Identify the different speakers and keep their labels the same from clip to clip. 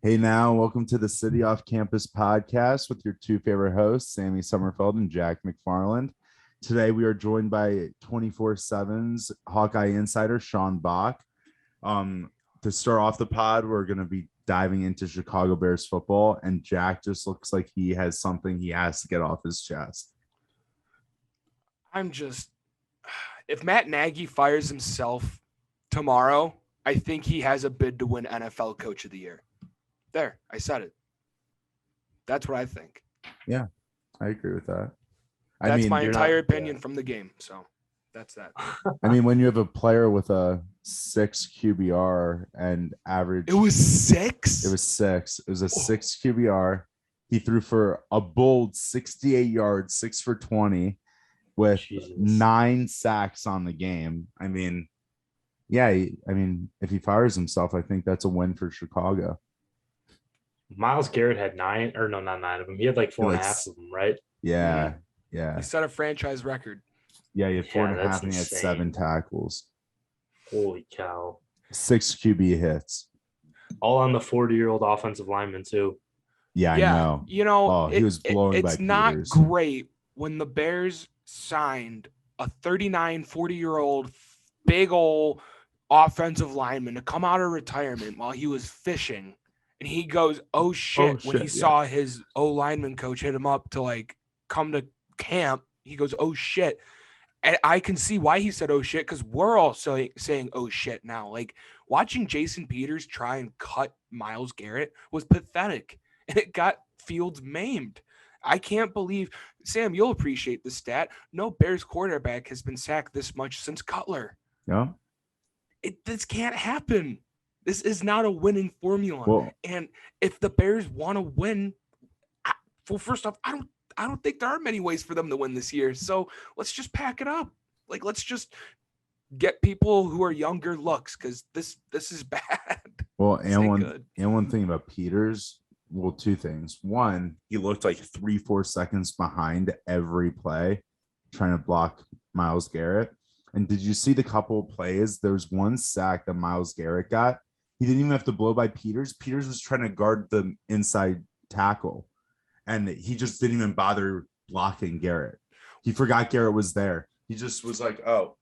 Speaker 1: Hey now, welcome to the City Off Campus podcast with your two favorite hosts, Sammy Summerfeld and Jack McFarland. Today we are joined by 24/7's Hawkeye insider Sean Bock. To start off the pod, we're going to be diving into Chicago Bears football, and Jack just looks like he has something he has to get off his chest.
Speaker 2: If Matt Nagy fires himself tomorrow, I think he has a bid to win NFL Coach of the Year. There, I said it. That's what I think.
Speaker 1: Yeah, I agree with that.
Speaker 2: That's my entire opinion from the game. So that's that.
Speaker 1: I mean, when you have a player with a 6 QBR and average.
Speaker 2: It was 6?
Speaker 1: It was 6. It was a 6 QBR. He threw for a bold 68 yards, 6 for 20 with 9 sacks on the game. I mean, yeah, if he fires himself, I think that's a win for Chicago.
Speaker 3: Myles Garrett had 9, or no, not 9 of them. He had like 4.5 of them, right?
Speaker 1: Yeah.
Speaker 2: He set a franchise record.
Speaker 1: Yeah, he had 4.5 and he had 7 tackles.
Speaker 3: Holy cow.
Speaker 1: 6 QB hits.
Speaker 3: All on the 40-year-old offensive lineman, too.
Speaker 1: Yeah, I know.
Speaker 2: You know,
Speaker 1: he was blown by
Speaker 2: It's not
Speaker 1: Peters.
Speaker 2: Great when the Bears signed a 39, 40-year-old big old offensive lineman to come out of retirement while he was fishing. And he goes, oh shit, when he saw his O-lineman coach hit him up to like come to camp, he goes, oh shit. And I can see why he said, oh shit, because we're all saying, oh shit now. Like watching Jason Peters try and cut Myles Garrett was pathetic. And it got Fields maimed. I can't believe, Sam, you'll appreciate the stat. No Bears quarterback has been sacked this much since Cutler.
Speaker 1: Yeah.
Speaker 2: This can't happen. This is not a winning formula.
Speaker 1: Well,
Speaker 2: and if the Bears want to win, well, first off, I don't think there are many ways for them to win this year. So let's just pack it up. Like, let's just get people who are younger looks because this is bad.
Speaker 1: Well, and one thing about Peters, well, 2 things. One, he looked like 3-4 seconds behind every play trying to block Myles Garrett. And did you see the couple of plays? There was one sack that Myles Garrett got. He didn't even have to blow by Peters. Peters was trying to guard the inside tackle, and he just didn't even bother blocking Garrett. He forgot Garrett was there. He just was like, oh.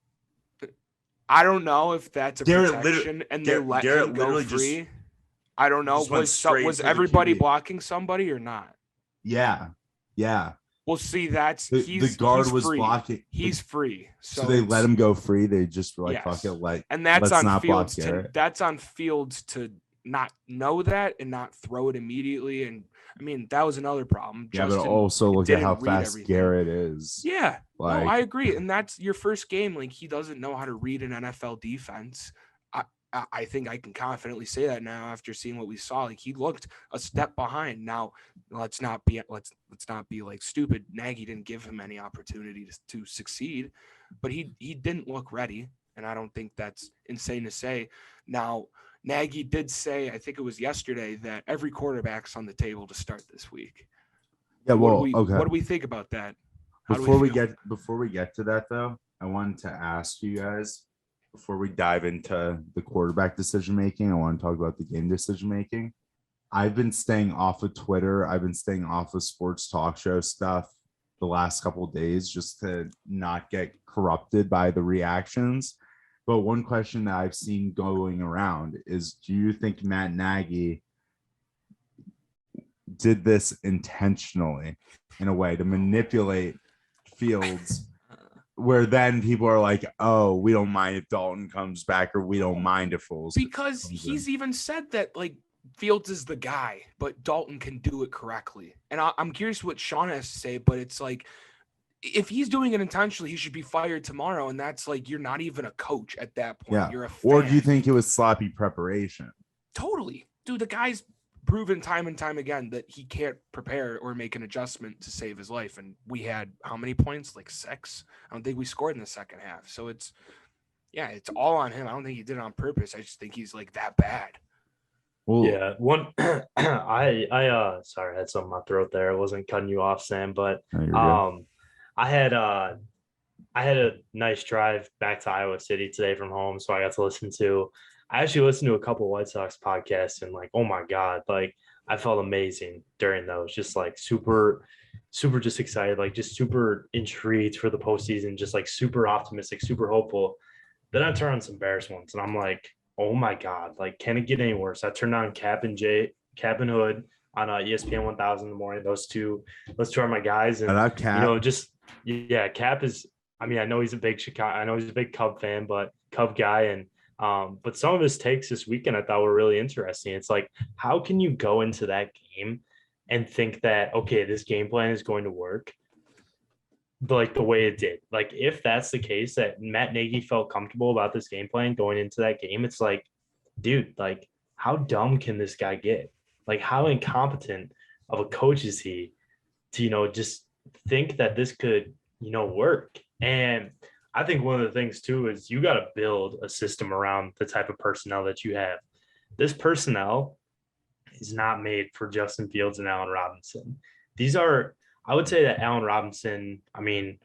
Speaker 2: I don't know if that's a protection and they let him go free. I don't know. Was everybody blocking somebody or not?
Speaker 1: Yeah.
Speaker 2: Well, see,
Speaker 1: the guard was
Speaker 2: free.
Speaker 1: blocking.
Speaker 2: He's free,
Speaker 1: so they let him go free. They just were like, "Fuck it,
Speaker 2: and that's on Fields. That's on Fields to not know that and not throw it immediately. And I mean, that was another problem.
Speaker 1: Yeah, but also look at how fast Garrett is.
Speaker 2: Yeah, no, I agree, and that's your first game. Like he doesn't know how to read an NFL defense. I think I can confidently say that now after seeing what we saw. Like he looked a step behind. Now let's not be like stupid. Nagy didn't give him any opportunity to succeed, but he didn't look ready, and I don't think that's insane to say. Now Nagy did say, I think it was yesterday, that every quarterback's on the table to start this week.
Speaker 1: Yeah, well,
Speaker 2: what do we think about that?
Speaker 1: Before we get to that though, I wanted to ask you guys. Before we dive into the quarterback decision making, I want to talk about the game decision making. I've been staying off of Twitter. I've been staying off of sports talk show stuff the last couple of days just to not get corrupted by the reactions. But one question that I've seen going around is, do you think Matt Nagy did this intentionally in a way to manipulate Fields? Where then people are like, oh, we don't mind if Dalton comes back, or we don't mind if Foles.
Speaker 2: Because he's even said that, like, Fields is the guy, but Dalton can do it correctly. And I'm curious what Sean has to say, but it's like, if he's doing it intentionally, he should be fired tomorrow. And that's like, you're not even a coach at that point.
Speaker 1: Yeah.
Speaker 2: You're a fan.
Speaker 1: Or do you think it was sloppy preparation?
Speaker 2: Totally. Dude, the guy's proven time and time again that he can't prepare or make an adjustment to save his life. And we had how many points? Like 6. I don't think we scored in the second half. So it's all on him. I don't think he did it on purpose. I just think he's like that bad.
Speaker 3: Well, yeah. One, I sorry, I had something in my throat there. I wasn't cutting you off, Sam, but I had a nice drive back to Iowa City today from home, so I got to listen to I actually listened to a couple White Sox podcasts and like, oh my God, like I felt amazing during those, just like super just excited, like just super intrigued for the postseason, just like super optimistic, super hopeful. Then I turn on some Bears ones and I'm like, oh my God, like can it get any worse? I turned on Cap and Hood on ESPN 1000 in the morning. Those two are my guys. And Cap is, I mean, I know he's a big Cub fan, but Cub guy. And but some of his takes this weekend I thought were really interesting. It's like, how can you go into that game and think that, okay, this game plan is going to work like the way it did? Like, if that's the case, that Matt Nagy felt comfortable about this game plan going into that game, it's like, dude, like, how dumb can this guy get? Like, how incompetent of a coach is he to, just think that this could, work? And I think one of the things too is you got to build a system around the type of personnel that you have. This personnel is not made for Justin Fields and Allen Robinson. I would say that Allen Robinson, I mean,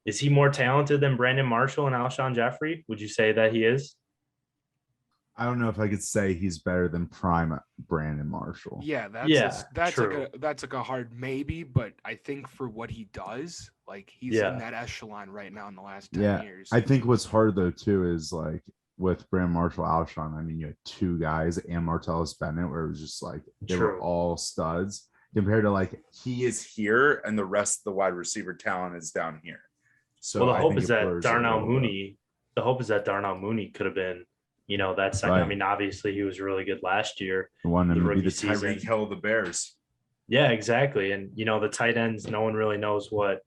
Speaker 3: is he more talented than Brandon Marshall and Alshon Jeffrey? Would you say that he is?
Speaker 1: I don't know if I could say he's better than prime Brandon Marshall.
Speaker 2: Yeah, that's like a hard maybe, but I think for what he does, like he's in that echelon right now in the last 10 years.
Speaker 1: I think what's hard though too is like with Brandon Marshall, Alshon, I mean, you had two guys and Martellus Bennett where it was just like they were all studs compared to like he is here and the rest of the wide receiver talent is down here. So
Speaker 3: the hope is that Darnell Mooney could have been, that second. Right. I mean, obviously he was really good last year.
Speaker 1: The one to be the Tyreek Hill of the Bears.
Speaker 3: Yeah, exactly. And, the tight ends, no one really knows what,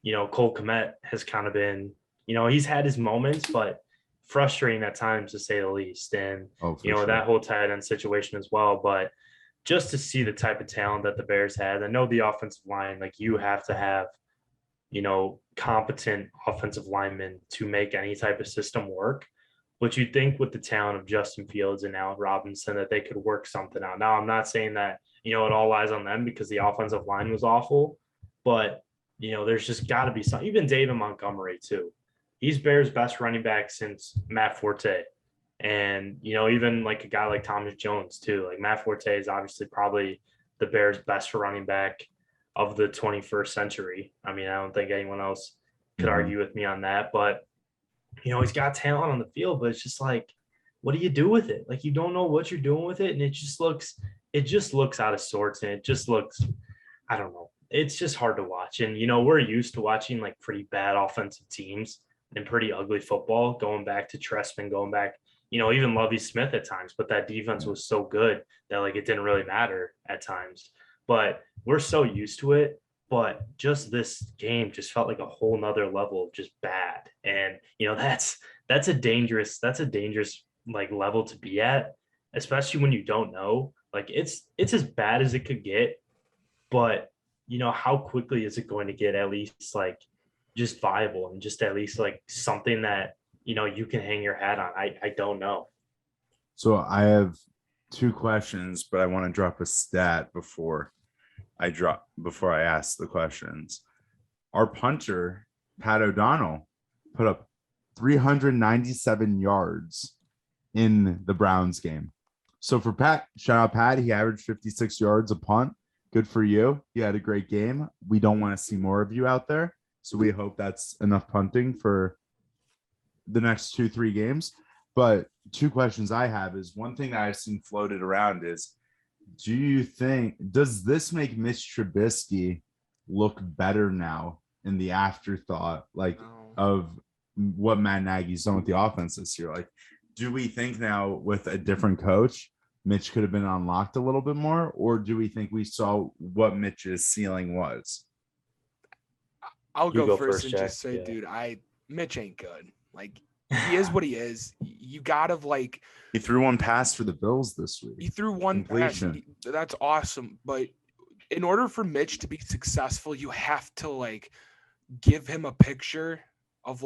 Speaker 3: Cole Kmet has kind of been, he's had his moments, but frustrating at times to say the least. And, that whole tight end situation as well. But just to see the type of talent that the Bears had, I know the offensive line, like you have to have, competent offensive linemen to make any type of system work. But you'd think with the talent of Justin Fields and Allen Robinson that they could work something out. Now, I'm not saying that, it all lies on them because the offensive line was awful. But, there's just got to be something. Even David Montgomery, too. He's Bears' best running back since Matt Forte. And, even like a guy like Thomas Jones, too. Like Matt Forte is obviously probably the Bears' best running back of the 21st century. I mean, I don't think anyone else could argue with me on that. But, he's got talent on the field, but it's just like, what do you do with it? Like, you don't know what you're doing with it. And it just looks out of sorts. And it just looks, I don't know. It's just hard to watch. And, we're used to watching like pretty bad offensive teams and pretty ugly football, going back to Trestman, going back, even Lovie Smith at times, but that defense was so good that like, it didn't really matter at times, but we're so used to it. But just this game just felt like a whole nother level of just bad. And, that's a dangerous like level to be at, especially when you don't know, like it's as bad as it could get, but how quickly is it going to get at least like just viable and just at least like something that, you can hang your hat on. I don't know.
Speaker 1: So I have two questions, but I want to drop a stat before I ask the questions. Our punter, Pat O'Donnell, put up 397 yards in the Browns game. So for Pat, shout out Pat, he averaged 56 yards a punt. Good for you. You had a great game. We don't want to see more of you out there. So we hope that's enough punting for the next 2-3 games. But two questions I have is, one thing that I've seen floated around is, does this make Mitch Trubisky look better now in the afterthought, of what Matt Nagy's done with the offense this year? Like, do we think now with a different coach, Mitch could have been unlocked a little bit more, or do we think we saw what Mitch's ceiling was?
Speaker 2: I'll go first and just say, dude, Mitch ain't good. Like, he is what he is. You gotta
Speaker 1: he threw one pass for the Bills this week.
Speaker 2: He threw one pass. That's awesome. But in order for Mitch to be successful, you have to give him a picture of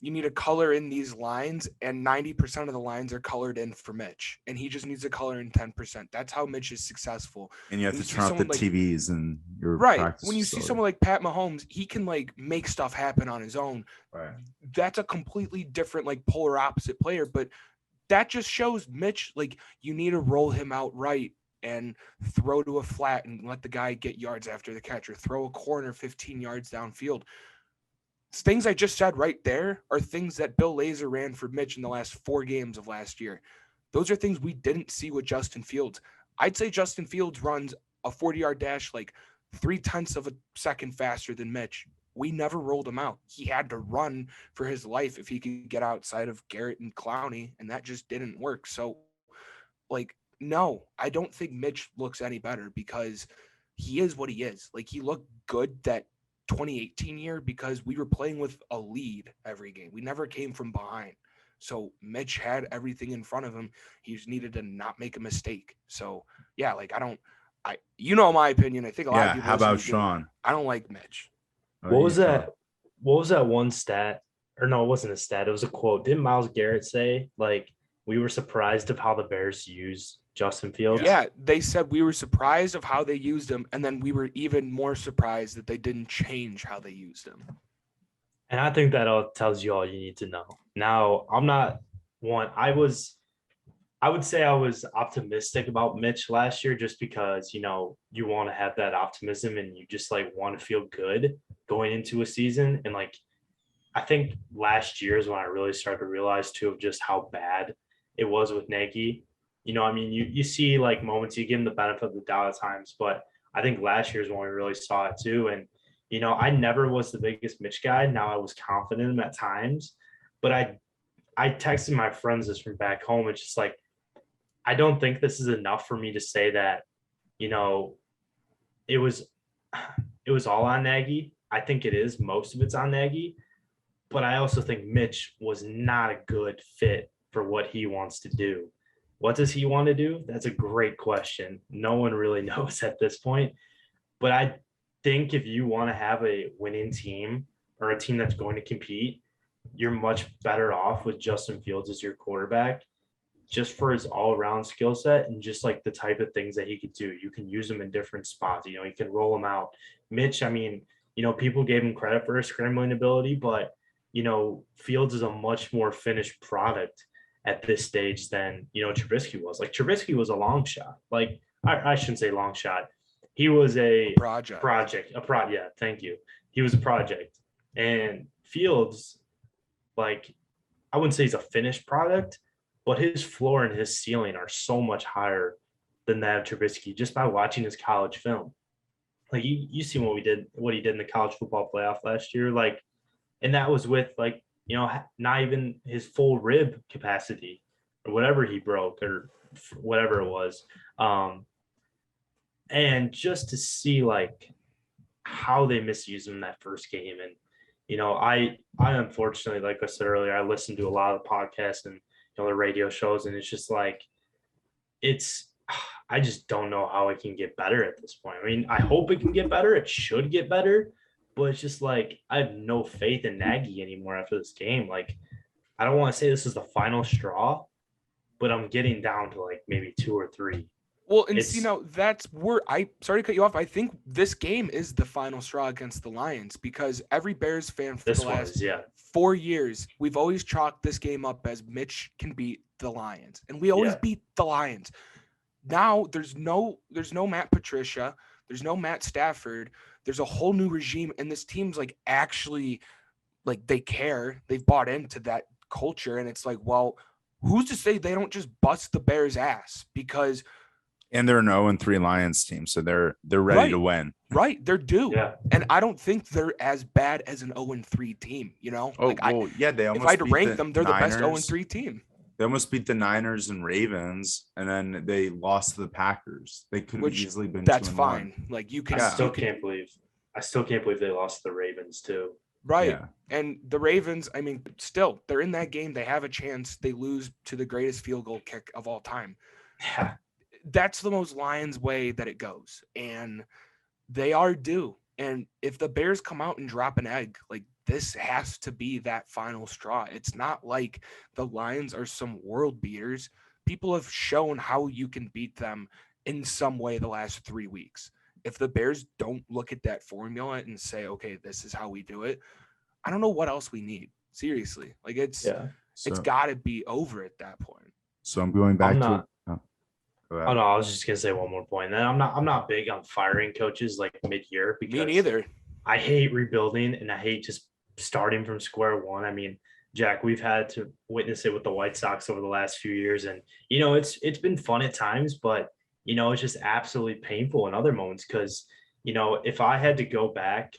Speaker 2: you need to color in these lines, and 90% of the lines are colored in for Mitch, and he just needs to color in 10%. That's how Mitch is successful.
Speaker 1: And you have to turn off the TVs and your
Speaker 2: practice when you see someone like Pat Mahomes, he can make stuff happen on his own.
Speaker 1: Right.
Speaker 2: That's a completely different polar opposite player. But that just shows Mitch, like, you need to roll him out right and throw to a flat and let the guy get yards after the catch, or throw a corner 15 yards downfield. Things I just said right there are things that Bill Lazor ran for Mitch in the last 4 games of last year. Those are things we didn't see with Justin Fields. I'd say Justin Fields runs a 40-yard dash like 0.3 of a second faster than Mitch. We never rolled him out. He had to run for his life if he could get outside of Garrett and Clowney, and that just didn't work. So, like, no, I don't think Mitch looks any better because he is what he is. Like, he looked good that 2018 year because we were playing with a lead every game. We never came from behind. So Mitch had everything in front of him. He just needed to not make a mistake. So yeah, like you know my opinion. I think a lot of people.
Speaker 1: How about
Speaker 2: listening do.
Speaker 1: Sean?
Speaker 2: I don't like Mitch.
Speaker 3: What was that? What was that one stat? Or no, it wasn't a stat. It was a quote. Didn't Myles Garrett say, like, we were surprised of how the Bears use Justin Fields?
Speaker 2: Yeah, they said we were surprised of how they used him, and then we were even more surprised that they didn't change how they used him.
Speaker 3: And I think that all tells you all you need to know. Now, I'm not one. I would say I was optimistic about Mitch last year just because, you know, you want to have that optimism and you just like want to feel good going into a season. And like, I think last year is when I really started to realize too of just how bad it was with Nagy. You know, I mean, you see like moments, you give him the benefit of the doubt at times, but I think last year is when we really saw it too. And, you know, I never was the biggest Mitch guy. Now I was confident in him at times, but I texted my friends this from back home. It's just like, I don't think this is enough for me to say that, you know, it was all on Nagy. I think it is. Most of it's on Nagy, but I also think Mitch was not a good fit for what he wants to do. What does he want to do? That's a great question. No one really knows at this point, but I think if you want to have a winning team or a team that's going to compete, you're much better off with Justin Fields as your quarterback, just for his all-around skill set and just like the type of things that he could do. You can use him in different spots. You know, you can roll him out. Mitch, I mean, you know, people gave him credit for his scrambling ability, but, you know, Fields is a much more finished product at this stage than, you know, Trubisky was. Like, Trubisky was a long shot. Like, I shouldn't say long shot. He was a project. Yeah, thank you. He was a project. And Fields, like, I wouldn't say he's a finished product, but his floor and his ceiling are so much higher than that of Trubisky just by watching his college film. Like, you see what he did in the college football playoff last year. Like, and that was with, like, you know, not even his full rib capacity or whatever he broke or whatever it was. And just to see like how they misused him in that first game. And, you know, I unfortunately, like I said earlier, I listened to a lot of the podcasts and, you know, the radio shows, and it's just like, I just don't know how it can get better at this point. I mean, I hope it can get better. It should get better, but it's just like, I have no faith in Nagy anymore after this game. Like, I don't want to say this is the final straw, but I'm getting down to like maybe 2 or 3.
Speaker 2: Well, and you know, that's where sorry to cut you off. I think this game is the final straw against the Lions because every Bears fan for the last 4 years, we've always chalked this game up as Mitch can beat the Lions, and we always beat the Lions. Now there's no Matt Patricia, there's no Matt Stafford, there's a whole new regime, and this team's like actually like they care, they've bought into that culture, and it's like, well, who's to say they don't just bust the Bears' ass because.
Speaker 1: And they're an 0-3 Lions team, so they're ready to win.
Speaker 2: Right, they're due. Yeah. And I don't think they're as bad as an 0-3 team, you know?
Speaker 1: Oh, they almost
Speaker 2: if I had to rank them, they're the best 0-3 team.
Speaker 1: They almost beat the Niners and Ravens, and then they lost to the Packers. They could have easily been.
Speaker 2: That's fine. Like you can.
Speaker 3: I still can't believe they lost to the Ravens too.
Speaker 2: Right. Yeah. And the Ravens, I mean, still, they're in that game. They have a chance. They lose to the greatest field goal kick of all time.
Speaker 3: Yeah.
Speaker 2: That's the most Lions way that it goes. And they are due. And if the Bears come out and drop an egg, like this has to be that final straw. It's not like the Lions are some world beaters. People have shown how you can beat them in some way the last 3 weeks. If the Bears don't look at that formula and say, okay, this is how we do it, I don't know what else we need. Seriously. Like it's got to be over at that point.
Speaker 1: So I'm going back
Speaker 3: I'm
Speaker 1: to.
Speaker 3: not.
Speaker 1: Go
Speaker 3: Oh
Speaker 1: ahead.
Speaker 3: no, I was just gonna say one more point. And I'm not big on firing coaches like mid-year
Speaker 2: Me
Speaker 3: because
Speaker 2: neither.
Speaker 3: I hate rebuilding and I hate just starting from square one. I mean, Jack, we've had to witness it with the White Sox over the last few years, and it's been fun at times, but it's just absolutely painful in other moments because if I had to go back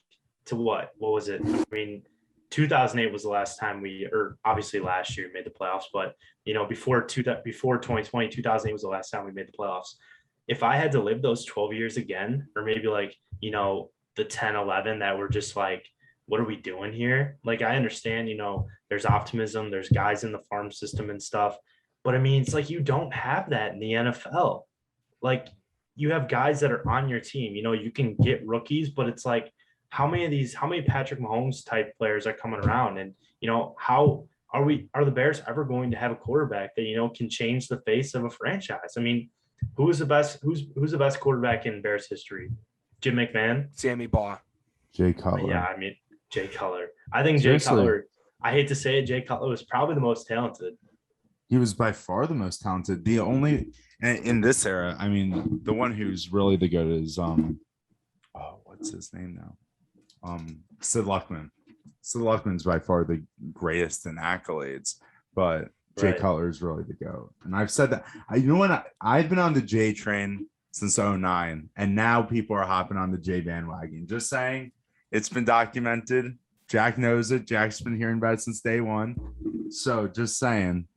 Speaker 3: to what was it? I mean, 2008 was the last time or obviously last year made the playoffs, but before 2020, 2008 was the last time we made the playoffs. If I had to live those 12 years again, or maybe like the 10, 11 that were just like, what are we doing here? Like, I understand, there's optimism, there's guys in the farm system and stuff. But I mean, it's like you don't have that in the NFL. Like, you have guys that are on your team, you can get rookies, but it's like, how many Patrick Mahomes type players are coming around? And, how are the Bears ever going to have a quarterback that, can change the face of a franchise? I mean, who's the best quarterback in Bears history? Jim McMahon?
Speaker 2: Sammy Baugh.
Speaker 1: Jay Cutler.
Speaker 3: Yeah, I mean, Jay Cutler. I think
Speaker 1: Seriously.
Speaker 3: Jay Cutler, I hate to say it, Jay Cutler was probably the most talented.
Speaker 1: He was by far the most talented. The only in this era, I mean, the one who's really the GOAT is what's his name now? Sid Luckman. Sid Luckman's by far the greatest in accolades, but Jay Cutler is really the GOAT. And I've said that. I've been on the Jay train since 2009, and now people are hopping on the Jay bandwagon. Just saying, it's been documented. Jack knows it. Jack's been hearing about it since day one. So just saying,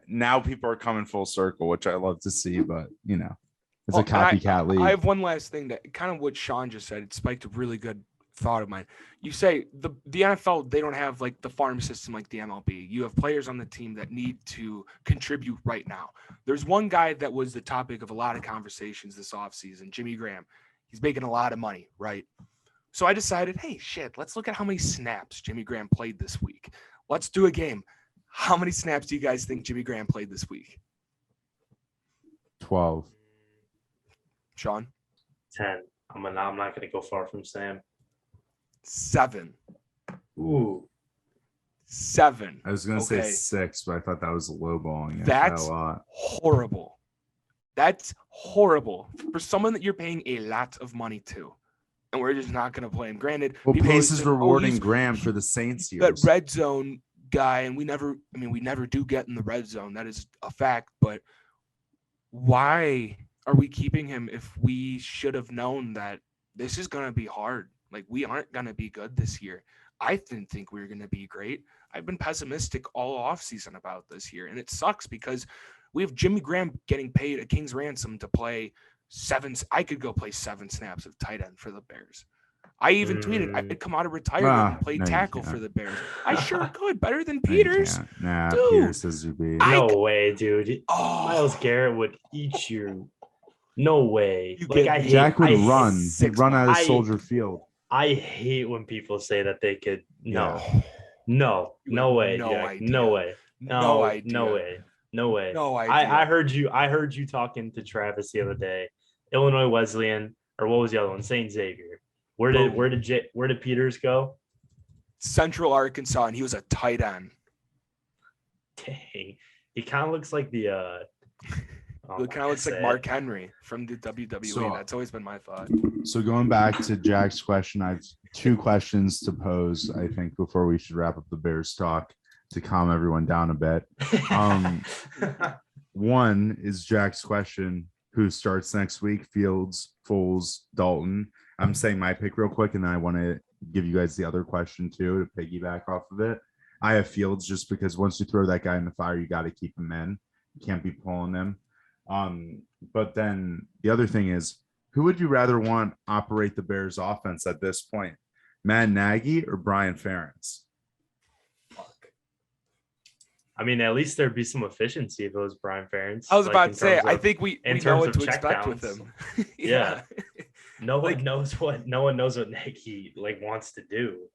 Speaker 1: now people are coming full circle, which I love to see, but it's a copycat league.
Speaker 2: I have one last thing that kind of what Sean just said. It spiked a really good thought of mine. You say the NFL, they don't have like the farm system like the MLB. You have players on the team that need to contribute right now. There's one guy that was the topic of a lot of conversations this offseason, Jimmy Graham. He's making a lot of money, right? So I decided, hey, shit, let's look at how many snaps Jimmy Graham played this week. Let's do a game. How many snaps do you guys think Jimmy Graham played this week?
Speaker 1: 12.
Speaker 2: Sean?
Speaker 3: 10. I'm not going to go far from Sam.
Speaker 2: 7.
Speaker 3: Ooh.
Speaker 2: 7.
Speaker 1: I was going to say 6, but I thought that was lowballing.
Speaker 2: That's horrible. That's horrible for someone that you're paying a lot of money to. And we're just not going to play him. Granted,
Speaker 1: well, Pace is rewarding Graham for the Saints years.
Speaker 2: That red zone guy, and we never do get in the red zone. That is a fact. But why are we keeping him if we should have known that this is going to be hard? Like, we aren't going to be good this year. I didn't think we were going to be great. I've been pessimistic all offseason about this year, and it sucks because we have Jimmy Graham getting paid a king's ransom to play 7. I could go play 7 snaps of tight end for the Bears. I even tweeted I could come out of retirement and play tackle for the Bears. I sure could. Better than Peters.
Speaker 1: Nah,
Speaker 2: dude,
Speaker 1: Peters says you be.
Speaker 3: No way, dude. Myles Garrett would eat you. No way.
Speaker 1: Jack would run. He'd run out of Soldier Field.
Speaker 3: I hate when people say that they could. No way.
Speaker 2: No
Speaker 3: Jack.
Speaker 2: idea.
Speaker 3: No way.
Speaker 2: No idea.
Speaker 3: No way. No way.
Speaker 2: No idea.
Speaker 3: I heard you talking to Travis the other day. Illinois Wesleyan, or what was the other one? St. Xavier. Where did Peters go?
Speaker 2: Central Arkansas, and he was a tight end.
Speaker 3: Dang. He kind of looks like the
Speaker 2: It kind of looks like Mark Henry from the WWE. So, that's always been my thought.
Speaker 1: So going back to Jack's question, I have 2 questions to pose, I think, before we should wrap up the Bears talk to calm everyone down a bit. One is Jack's question: who starts next week? Fields, Foles, Dalton. I'm saying my pick real quick, and then I want to give you guys the other question too to piggyback off of it. I have Fields just because once you throw that guy in the fire, you got to keep him in. You can't be pulling him. But then the other thing is, who would you rather want operate the Bears offense at this point? Matt Nagy or Brian Ferentz?
Speaker 3: I mean, at least there'd be some efficiency if it was Brian Ferentz.
Speaker 2: I was about to say, I think we know what to expect with him.
Speaker 3: Yeah. No one knows what Nagy wants to do.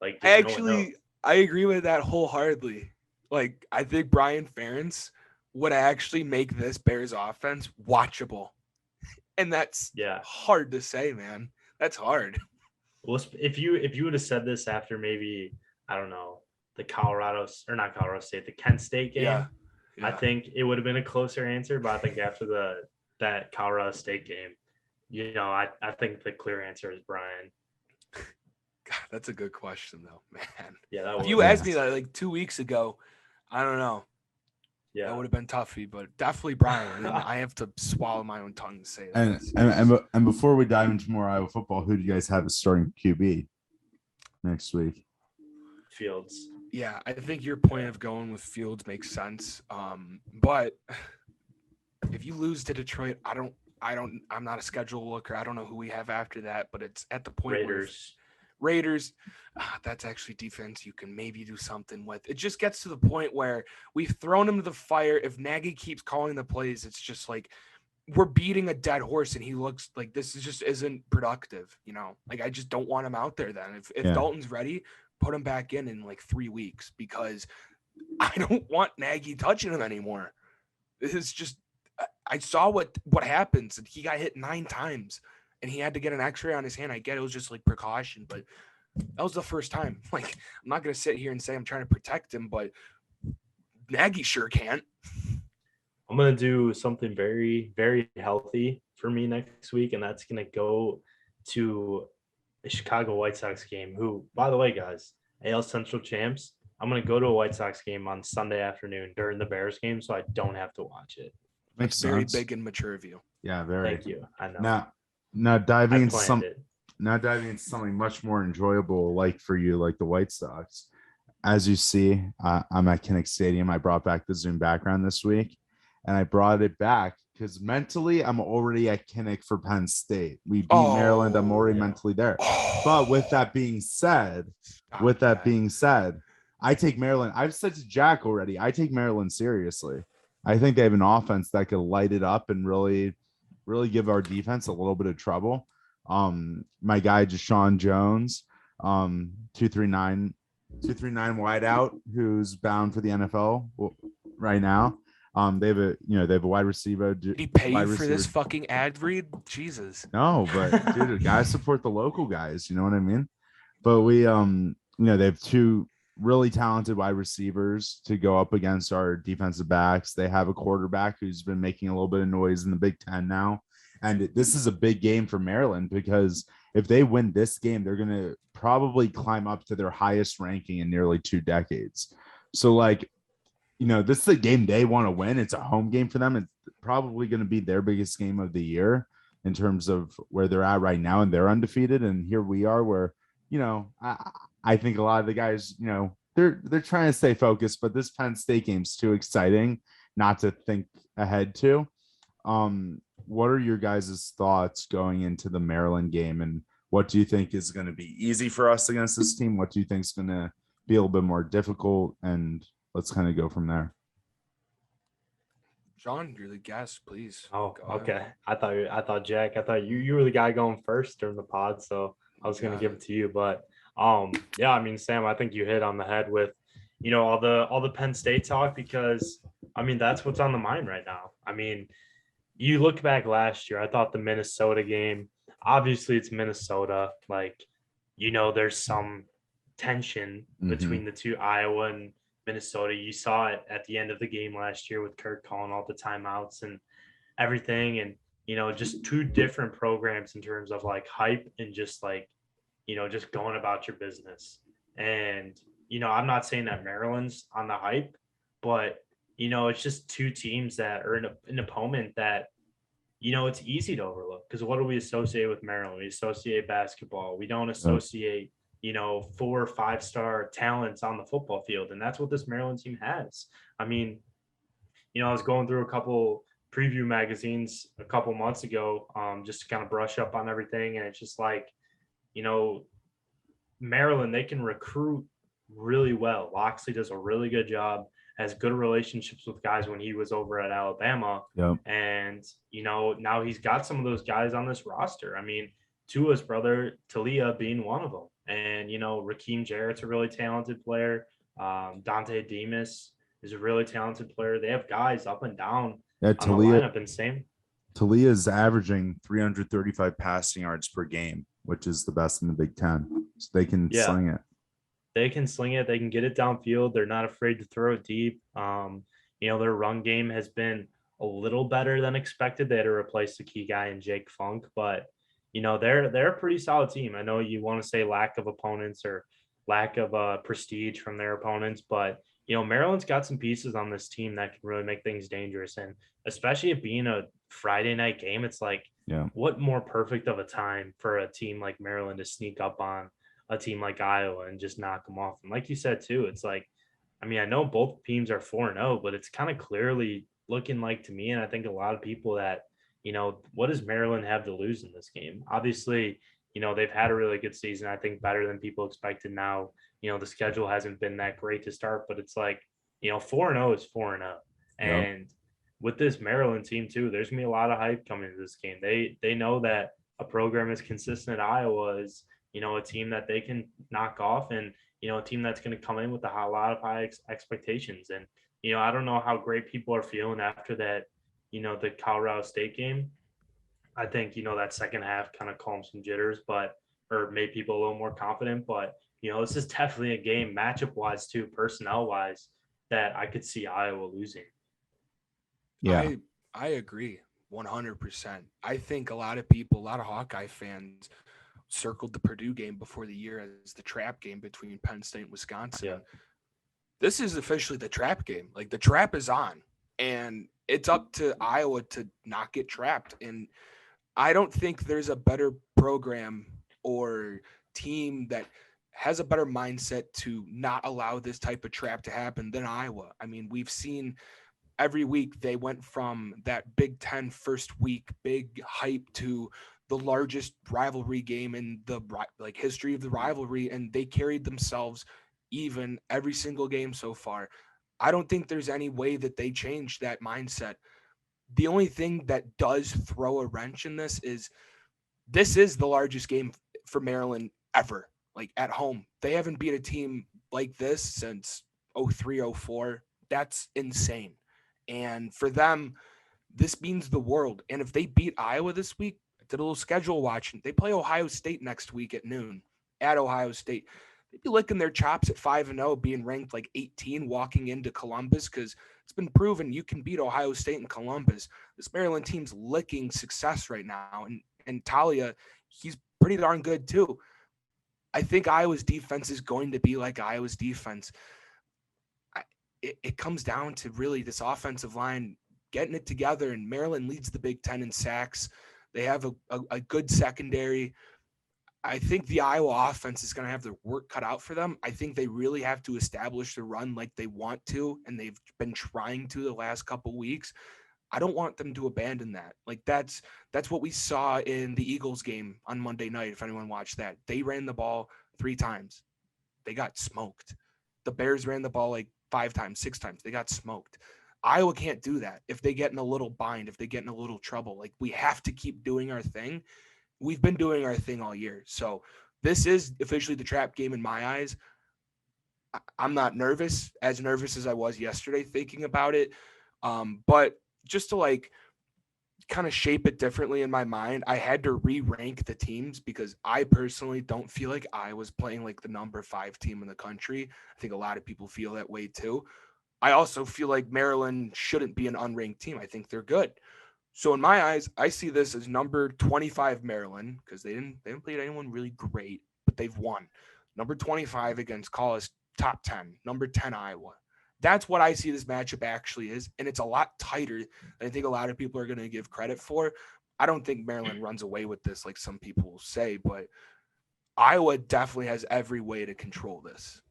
Speaker 2: I agree with that wholeheartedly. Like, I think Brian Ferentz would actually make this Bears offense watchable. And that's hard to say, man. That's hard.
Speaker 3: Well, if you would have said this after maybe, I don't know, the Kent State game. I think it would have been a closer answer, but I think after that Colorado State game, I think the clear answer is Brian.
Speaker 2: God, that's a good question, though, man.
Speaker 3: Yeah,
Speaker 2: if you asked me that like 2 weeks ago, I don't know.
Speaker 3: Yeah,
Speaker 2: that would have been toughy, but definitely Brian. And I have to swallow my own tongue to say that.
Speaker 1: And before we dive into more Iowa football, who do you guys have as starting QB next week?
Speaker 3: Fields.
Speaker 2: Yeah, I think your point of going with Fields makes sense. But if you lose to Detroit, I'm not a schedule looker. I don't know who we have after that, but it's at the point Raiders, that's actually defense you can maybe do something with. It just gets to the point where we've thrown him to the fire. If Nagy keeps calling the plays, it's just like we're beating a dead horse, and he looks like this just isn't productive. Like I just don't want him out there then. If Dalton's ready, put him back in like 3 weeks, because I don't want Nagy touching him anymore. This is just, I saw what happens, and he got hit 9 times. And he had to get an x-ray on his hand. I get it was just like precaution, but that was the first time. Like, I'm not going to sit here and say I'm trying to protect him, but Nagy sure can't.
Speaker 3: I'm going to do something very, very healthy for me next week, and that's going to go to the Chicago White Sox game, who, by the way, guys, AL Central champs. I'm going to go to a White Sox game on Sunday afternoon during the Bears game, so I don't have to watch it.
Speaker 2: Makes very big and mature of you.
Speaker 1: Yeah, very.
Speaker 3: Thank you. I know.
Speaker 1: Now diving into something much more enjoyable, like for you, like the White Sox. As you see, I'm at Kinnick Stadium. I brought back the Zoom background this week, and I brought it back because mentally I'm already at Kinnick for Penn State. We beat Maryland. I'm already mentally there. But with that being said, I take Maryland. I've said to Jack already, I take Maryland seriously. I think they have an offense that could light it up and really give our defense a little bit of trouble. My guy Deshaun Jones, 239 wide out, who's bound for the NFL right now. They have a wide receiver.
Speaker 2: Did he pay you for this fucking ad read? Jesus.
Speaker 1: No, but dude, guys support the local guys. You know what I mean? But we, they have 2 really talented wide receivers to go up against our defensive backs. They have a quarterback who's been making a little bit of noise in the Big Ten now. And this is a big game for Maryland, because if they win this game, they're going to probably climb up to their highest ranking in nearly 2 decades. So this is a game they want to win. It's a home game for them. It's probably going to be their biggest game of the year in terms of where they're at right now, and they're undefeated. And here we are where, I think a lot of the guys, they're trying to stay focused, but this Penn State game's too exciting not to think ahead to. What are your guys' thoughts going into the Maryland game, and what do you think is going to be easy for us against this team? What do you think is going to be a little bit more difficult? And let's kind of go from there.
Speaker 2: John, you're the guest, please.
Speaker 3: Oh, okay. I thought Jack, you were the guy going first during the pod, so I was going to give it to you, but yeah, I mean, Sam, I think you hit on the head with, all the Penn State talk, because I mean, that's what's on the mind right now. I mean, you look back last year, I thought the Minnesota game, obviously it's Minnesota, there's some tension between the two, Iowa and Minnesota. You saw it at the end of the game last year with Kirk calling all the timeouts and everything. And, just 2 different programs in terms of hype and just just going about your business. And, I'm not saying that Maryland's on the hype, but, it's just 2 teams that are an opponent that, it's easy to overlook, because what do we associate with Maryland? We associate basketball. We don't associate, 4 or 5-star talents on the football field. And that's what this Maryland team has. I mean, I was going through a couple preview magazines a couple months ago, just to kind of brush up on everything. And it's just Maryland, they can recruit really well. Loxley does a really good job, has good relationships with guys when he was over at Alabama.
Speaker 1: Yep.
Speaker 3: And, now he's got some of those guys on this roster. I mean, Tua's brother, Talia, being one of them. And, Raheem Jarrett's a really talented player. Dante Demas is a really talented player. They have guys up and down on the lineup, and same.
Speaker 1: Talia's averaging 335 passing yards per game, which is the best in the Big Ten. So they can sling it.
Speaker 3: They can sling it. They can get it downfield. They're not afraid to throw it deep. their run game has been a little better than expected. They had to replace the key guy in Jake Funk, but they're a pretty solid team. I know you want to say lack of opponents or lack of prestige from their opponents, but Maryland's got some pieces on this team that can really make things dangerous. And especially it being a Friday night game, it's like, what more perfect of a time for a team like Maryland to sneak up on a team like Iowa and just knock them off. And like you said, too, it's like, I mean, I know both teams are 4-0, but it's kind of clearly looking like to me, and I think a lot of people that, what does Maryland have to lose in this game? Obviously, they've had a really good season. I think better than people expected now. The schedule hasn't been that great to start, but it's like, 4-0 is 4-0. And with this Maryland team too, there's gonna be a lot of hype coming into this game. They know that a program as consistent as Iowa is, a team that they can knock off, and a team that's going to come in with a lot of high expectations. And I don't know how great people are feeling after that, the Colorado State game. I think that second half kind of calmed some jitters, or made people a little more confident. But this is definitely a game matchup wise too, personnel wise, that I could see Iowa losing.
Speaker 2: Yeah, I agree 100%. I think a lot of people, a lot of Hawkeye fans circled the Purdue game before the year as the trap game between Penn State and Wisconsin.
Speaker 3: Yeah.
Speaker 2: This is officially the trap game. Like, the trap is on, and it's up to Iowa to not get trapped. And I don't think there's a better program or team that has a better mindset to not allow this type of trap to happen than Iowa. I mean, we've seen every week they went from that Big Ten first week big hype to the largest rivalry game in the history of the rivalry, and they carried themselves even every single game so far. I don't think there's any way that they change that mindset. The only thing that does throw a wrench in this is the largest game for Maryland ever, like at home. They haven't beat a team like this since 03-04. That's insane. And for them, this means the world. And if they beat Iowa this week, I did a little schedule watching. They play Ohio State next week at noon at Ohio State. They'd be licking their chops at 5-0, being ranked like 18 walking into Columbus, because it's been proven you can beat Ohio State and Columbus. This Maryland team's licking success right now. And Talia, he's pretty darn good too. I think Iowa's defense is going to be like Iowa's defense. It comes down to really this offensive line getting it together, and Maryland leads the Big Ten in sacks. They have a good secondary. I think the Iowa offense is going to have their work cut out for them. I think they really have to establish the run like they want to, and they've been trying to the last couple weeks. I don't want them to abandon that. Like, that's what we saw in the Eagles game on Monday night, if anyone watched that. They ran the ball 3 times. They got smoked. The Bears ran the ball like 5 times, 6 times. They got smoked. Iowa can't do that. If they get in a little bind, if they get in a little trouble, like, we have to keep doing our thing. We've been doing our thing all year. So this is officially the trap game in my eyes. I'm not nervous as I was yesterday thinking about it. But just to kind of shape it differently in my mind, I had to re-rank the teams because I personally don't feel like I was playing like the number 5 team in the country. I think a lot of people feel that way too. I also feel like Maryland shouldn't be an unranked team. I think they're good. So in my eyes, I see this as number 25 Maryland, because they haven't played anyone really great, but they've won. Number 25 against Collis, top 10. Number 10 Iowa. That's what I see this matchup actually is, and it's a lot tighter than I think a lot of people are going to give credit for. I don't think Maryland runs away with this like some people will say, but Iowa definitely has every way to control this.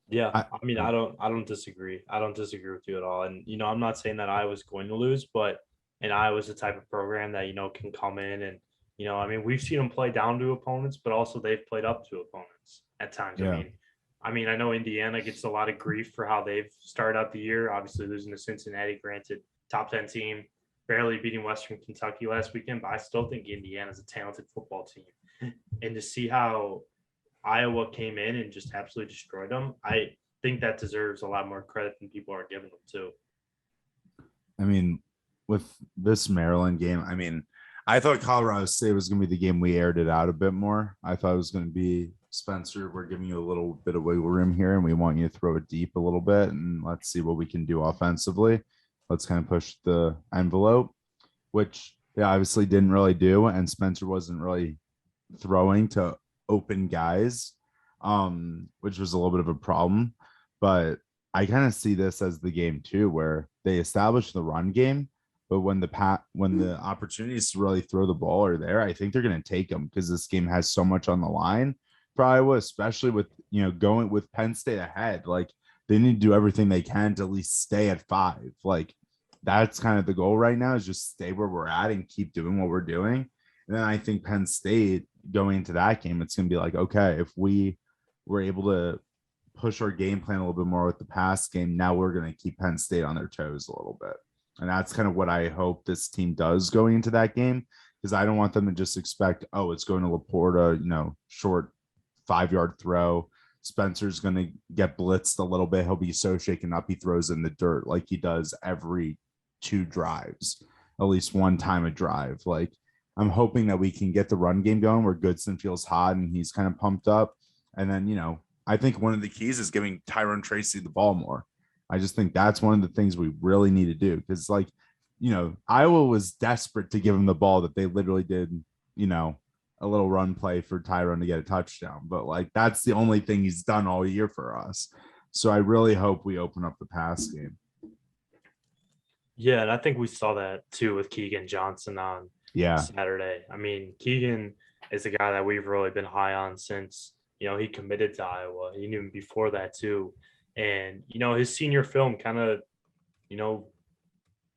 Speaker 3: Yeah, I mean, I don't disagree. I don't disagree with you at all. And I'm not saying that Iowa's going to lose, but Iowa's the type of program that can come in and I mean, we've seen them play down to opponents, but also they've played up to opponents at times.
Speaker 1: Yeah.
Speaker 3: I mean, I know Indiana gets a lot of grief for how they've started out the year. Obviously, losing to Cincinnati, granted, top 10 team, barely beating Western Kentucky last weekend, but I still think Indiana's a talented football team. And to see how Iowa came in and just absolutely destroyed them, I think that deserves a lot more credit than people are giving them too.
Speaker 1: I mean, with this Maryland game, I mean, I thought Colorado State was going to be the game we aired it out a bit more. I thought it was going to be Spencer, we're giving you a little bit of wiggle room here, and we want you to throw it deep a little bit, and let's see what we can do offensively. Let's kind of push the envelope, which they obviously didn't really do, and Spencer wasn't really throwing to open guys, which was a little bit of a problem. But I kind of see this as the game too, where they established the run game, but when the opportunities to really throw the ball are there, I think they're going to take them because this game has so much on the line for Iowa, especially with going with Penn State ahead. Like they need to do everything they can to at least stay at 5. Like that's kind of the goal right now, is just stay where we're at and keep doing what we're doing. And then I think Penn State going into that game, it's going to be like, okay, if we were able to push our game plan a little bit more with the pass game, now we're going to keep Penn State on their toes a little bit. And that's kind of what I hope this team does going into that game, because I don't want them to just expect, oh, it's going to Laporta, short 5-yard throw. Spencer's going to get blitzed a little bit. He'll be so shaken up, he throws in the dirt like he does every 2 drives, at least one time a drive. Like I'm hoping that we can get the run game going where Goodson feels hot and he's kind of pumped up. And then, I think one of the keys is giving Tyrone Tracy the ball more. I just think that's one of the things we really need to do, because Iowa was desperate to give him the ball, that they literally did, a little run play for Tyrone to get a touchdown. But like, that's the only thing he's done all year for us. So I really hope we open up the pass game.
Speaker 3: Yeah, and I think we saw that too with Keegan Johnson on Saturday. I mean, Keegan is a guy that we've really been high on since, he committed to Iowa, and even before that too. And, his senior film kind of,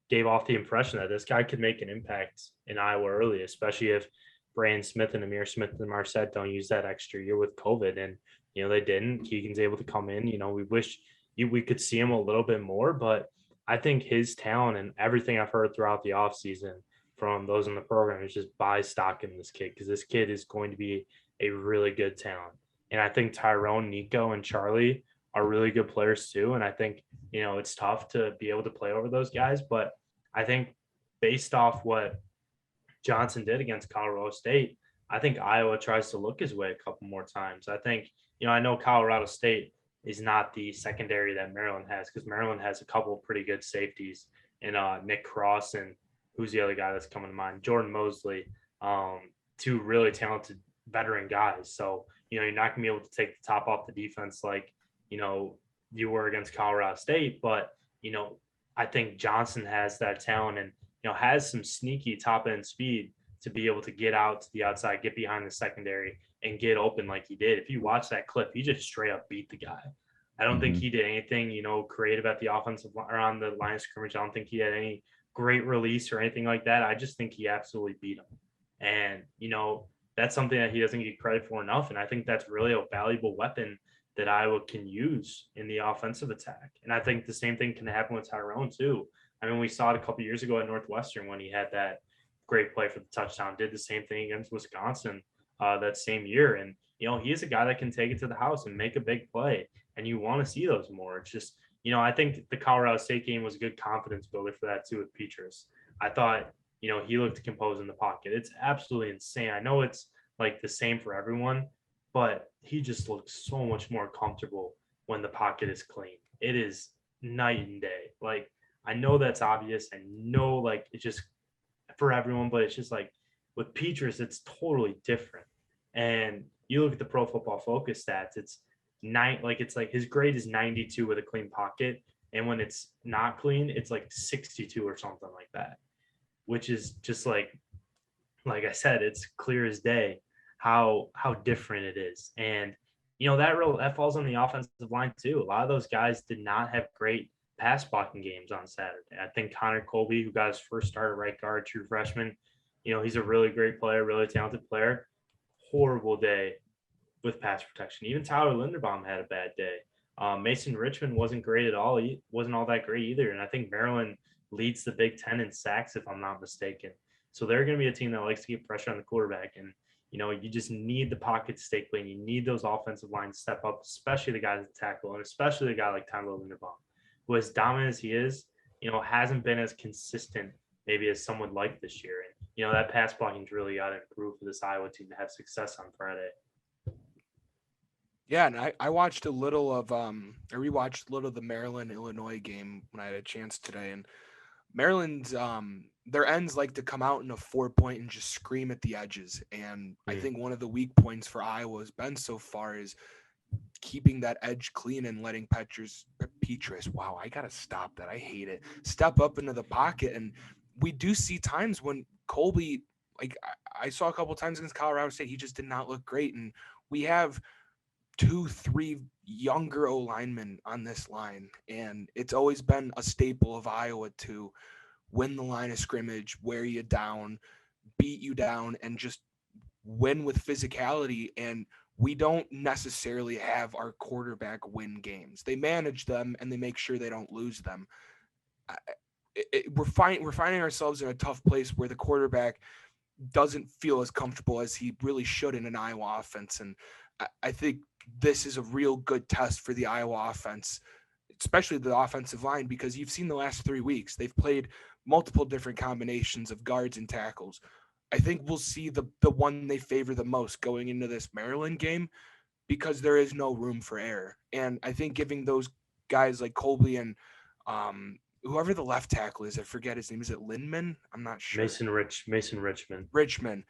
Speaker 3: gave off the impression that this guy could make an impact in Iowa early, especially if Brandon Smith and Amir Smith and Marset don't use that extra year with COVID. And, they didn't. Keegan's able to come in. We wish we could see him a little bit more, but I think his talent and everything I've heard throughout the offseason from those in the program is just buy stock in this kid, because this kid is going to be a really good talent. And I think Tyrone, Nico, and Charlie are really good players too. And I think, it's tough to be able to play over those guys. But I think based off what Johnson did against Colorado State, I think Iowa tries to look his way a couple more times. I think, I know Colorado State is not the secondary that Maryland has, because Maryland has a couple of pretty good safeties in Nick Cross and who's the other guy that's coming to mind? Jordan Mosley, 2 really talented veteran guys. So, you're not going to be able to take the top off the defense like, you were against Colorado State. But, I think Johnson has that talent and, has some sneaky top end speed to be able to get out to the outside, get behind the secondary, and get open like he did. If you watch that clip, he just straight up beat the guy. I don't think he did anything, creative at the offensive or on the line of scrimmage. I don't think he had any great release or anything like that. I just think he absolutely beat him. And, that's something that he doesn't get credit for enough. And I think that's really a valuable weapon that Iowa can use in the offensive attack. And I think the same thing can happen with Tyrone too. I mean, we saw it a couple years ago at Northwestern when he had that great play for the touchdown, did the same thing against Wisconsin that same year. And, he is a guy that can take it to the house and make a big play. And you want to see those more. It's just, I think the Colorado State game was a good confidence builder for that too with Petrus. I thought, he looked composed in the pocket. It's absolutely insane. I know it's like the same for everyone, but he just looks so much more comfortable when the pocket is clean. It is night and day. Like, I know that's obvious. I know, like, it's just for everyone, but it's just like with Petrus, it's totally different. And you look at the Pro Football Focus stats, it's his grade is 92 with a clean pocket. And when it's not clean, it's like 62 or something like that, which is just like I said, it's clear as day how different it is. And, that falls on the offensive line too. A lot of those guys did not have great pass blocking games on Saturday. I think Connor Colby, who got his first start at right guard, true freshman, he's a really great player, really talented player. Horrible day with pass protection. Even Tyler Linderbaum had a bad day. Mason Richmond wasn't great at all. He wasn't all that great either. And I think Maryland leads the Big Ten in sacks, if I'm not mistaken. So they're going to be a team that likes to get pressure on the quarterback. And, you just need the pocket to stay clean. You need those offensive lines to step up, especially the guys that tackle, and especially a guy like Tyler Linderbaum, who, as dominant as he is, hasn't been as consistent maybe as some would like this year. And, that pass blocking's really got to improve for this Iowa team to have success on Friday.
Speaker 2: Yeah, and I watched a little of I rewatched a little of the Maryland Illinois game when I had a chance today, and Maryland's their ends like to come out in a 4-point and just scream at the edges. And I think one of the weak points for Iowa has been so far is keeping that edge clean and letting Petrus, wow, I gotta stop that. I hate it. Step up into the pocket. And we do see times when Colby, like I saw a couple times against Colorado State, he just did not look great. And we have 2-3 younger O linemen on this line. And it's always been a staple of Iowa to win the line of scrimmage, wear you down, beat you down, and just win with physicality. And we don't necessarily have our quarterback win games. They manage them and they make sure they don't lose them. We're finding ourselves in a tough place where the quarterback doesn't feel as comfortable as he really should in an Iowa offense. And I think this is a real good test for the Iowa offense, especially the offensive line, because you've seen the last 3 weeks. They've played multiple different combinations of guards and tackles. I think we'll see the one they favor the most going into this Maryland game because there is no room for error. And I think giving those guys like Colby and whoever the left tackle is, I forget his name. Is it Lindman? I'm not sure.
Speaker 3: Mason Richmond.
Speaker 2: Richmond.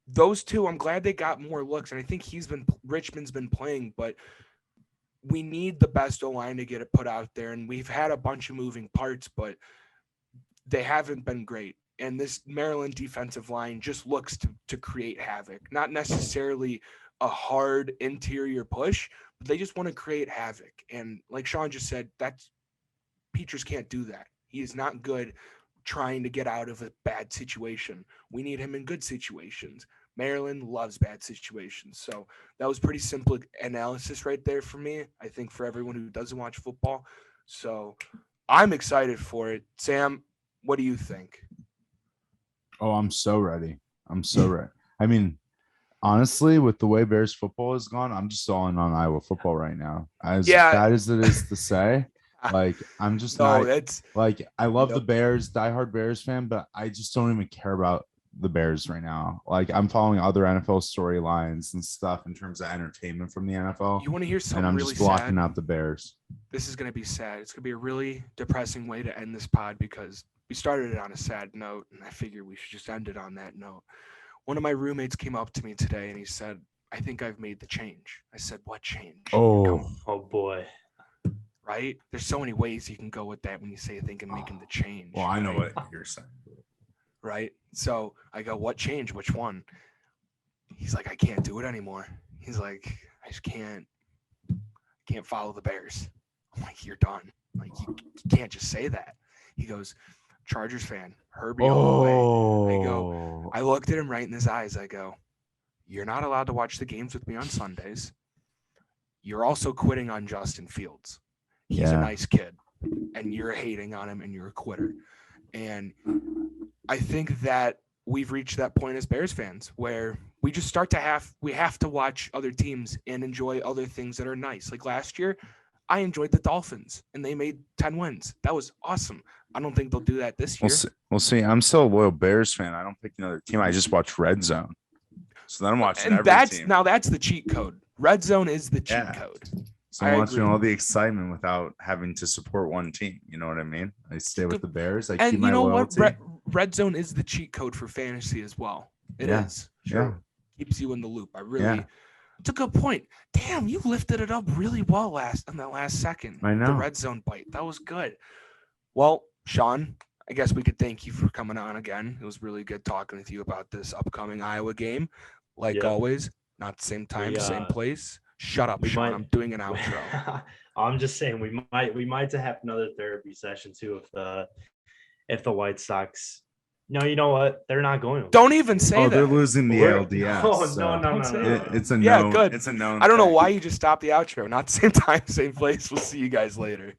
Speaker 2: Those two, I'm glad they got more looks. And I think Richmond's been playing, but we need the best O-line to get it put out there. And we've had a bunch of moving parts, but they haven't been great. And this Maryland defensive line just looks to create havoc, not necessarily a hard interior push, but they just want to create havoc. And like Sean just said, Petrus can't do that. He is not good trying to get out of a bad situation. We need him in good situations. Maryland loves bad situations. So that was pretty simple analysis right there for me, I think, for everyone who doesn't watch football. So I'm excited for it. Sam, what do you think?
Speaker 1: Oh, I'm so ready. I mean, honestly, with the way Bears football has gone, I'm just all in on Iowa football right now. As bad as it is to say, like I'm just I love the Bears, diehard Bears fan, but I just don't even care about the Bears right now. Like I'm following other NFL storylines and stuff in terms of entertainment from the NFL.
Speaker 2: You want to hear something
Speaker 1: and I'm
Speaker 2: really
Speaker 1: just blocking
Speaker 2: sad?
Speaker 1: out the Bears.
Speaker 2: This is going to be sad. It's going to be a really depressing way to end this pod because we started it on a sad note, and I figured we should just end it on that note. One of my roommates came up to me today, and he said, I think I've made the change. I said, what change?
Speaker 3: Oh boy.
Speaker 2: Right? There's so many ways you can go with that when you say, I think I'm making the change.
Speaker 1: Well, I know what you're saying.
Speaker 2: Right? So I go, what change? Which one? He's like, I can't do it anymore. He's like, I just can't follow the Bears. I'm like, you're done. Like, you can't just say that. He goes, Chargers fan, Herbie all the way. I looked at him right in his eyes. I go, you're not allowed to watch the games with me on Sundays. You're also quitting on Justin Fields. He's a nice kid, and you're hating on him, and you're a quitter. And I think that we've reached that point as Bears fans where we just start to have to watch other teams and enjoy other things that are nice. Like last year, I enjoyed the Dolphins, and they made 10 wins. That was awesome. I don't think they'll do that this year.
Speaker 1: We'll see. I'm still a loyal Bears fan. I don't pick another team. I just watch Red Zone. So then I'm watching every team.
Speaker 2: Now that's the cheat code. Red Zone is the cheat code.
Speaker 1: So I'm watching all the excitement without having to support one team. You know what I mean? I stay with the Bears. I keep my loyalty.
Speaker 2: What? Red Zone is the cheat code for fantasy as well. It is.
Speaker 1: Sure.
Speaker 2: Keeps you in the loop. It's a good point. Damn, you lifted it up really well on that last second.
Speaker 1: I know.
Speaker 2: The Red Zone bite. That was good. Well, Sean, I guess we could thank you for coming on again. It was really good talking with you about this upcoming Iowa game. Like always, not the same time, same place. Shut up, Sean. I'm doing an outro.
Speaker 3: I'm just saying we might have another therapy session too if the White Sox. No, you know what? They're not going to.
Speaker 2: Don't even say that.
Speaker 1: They're losing the LDS.
Speaker 3: No.
Speaker 1: It's a known.
Speaker 2: Good.
Speaker 1: It's a known.
Speaker 2: I don't know why you just stopped the outro. Not the same time, same place. We'll see you guys later.